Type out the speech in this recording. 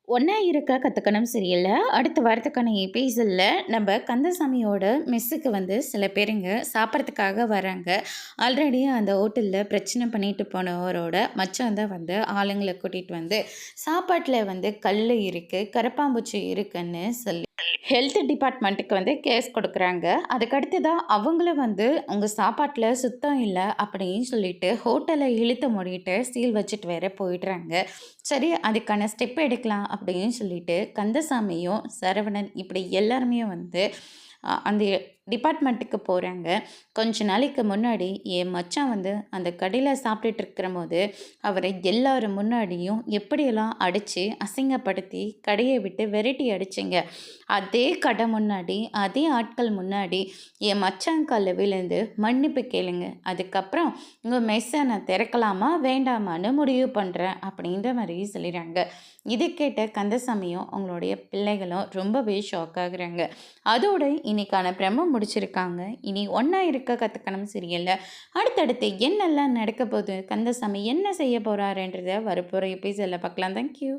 ஒண்ணா இருக்க கத்துக்கணும் சீரியல்ல அடுத்த வாரத்துக்கான எபிசோட்ல நம்ம கந்தசாமியோட மெஸ்ஸுக்கு வந்து சில பேருங்க சாப்பிட்றதுக்காக வராங்க. ஆல்ரெடி அந்த ஹோட்டல்ல பிரச்சனை பண்ணிட்டு போனவரோட மச்சான் தான் வந்து ஆளுங்கள கூட்டிட்டு வந்து சாப்பாட்டுல வந்து கல்லு இருக்கு, கரப்பான்பூச்சி இருக்குன்னு சொல்லி ஹெல்த் டிபார்ட்மெண்ட்டுக்கு வந்து கேஸ் கொடுக்குறாங்க. அதுக்கடுத்து தான் அவங்களும் வந்து உங்க சாப்பாட்டுல சுத்தம் இல்ல அப்படின்னு சொல்லிட்டு ஹோட்டல இழுத்து மூடிட்டு சீல் வச்சுட்டு வேற போயிடுறாங்க. சரி, அதுக்கான ஸ்டெப் எடுக்கலாம் அப்படின்னு சொல்லிட்டு கந்தசாமியும், சரவணன் இப்படி எல்லாருமே வந்து அந்த டிபார்ட்மெண்ட்டுக்கு போறாங்க. கொஞ்ச நாளைக்கு முன்னாடி என் மச்சான் வந்து அந்த கடையில சாப்பிட்டுட்டு இருக்கிறபோது, அவரை எல்லார் முன்னாடியும் எப்படியெல்லாம் அடிச்சு, அசிங்கப்படுத்தி கடைய விட்டு விரட்டி அடிச்சீங்க. அதே கடை முன்னாடி, அதே ஆட்கள் முன்னாடி என் மச்சான் கால்ல விழுந்து மன்னிப்பு கேளுங்க. அதுக்கப்புறம் உங்க மெஸ்ஸ நான் திறக்கலாமா, வேண்டாமான்னு முடிவு பண்றேன் அப்படின்ற மாரி சொல்லிறாங்க. இத கேட்ட கந்தசாமியும், அவங்களுடைய பிள்ளைகளும் ரொம்பவே ஷாக் ஆகுறாங்க. அதோட இன்னைக்கான ப்ரோமோ முடிச்சிருக்காங்க. இனி ஒண்ணா இருக்க கத்துக்கணும் சீரியல்ல அடுத்தடுத்து என்னெல்லாம் நடக்க போகுது, கந்தசாமி என்ன செய்ய போறாருன்றத வரப்போற எபிசோட்ல பார்க்கலாம். Thank you.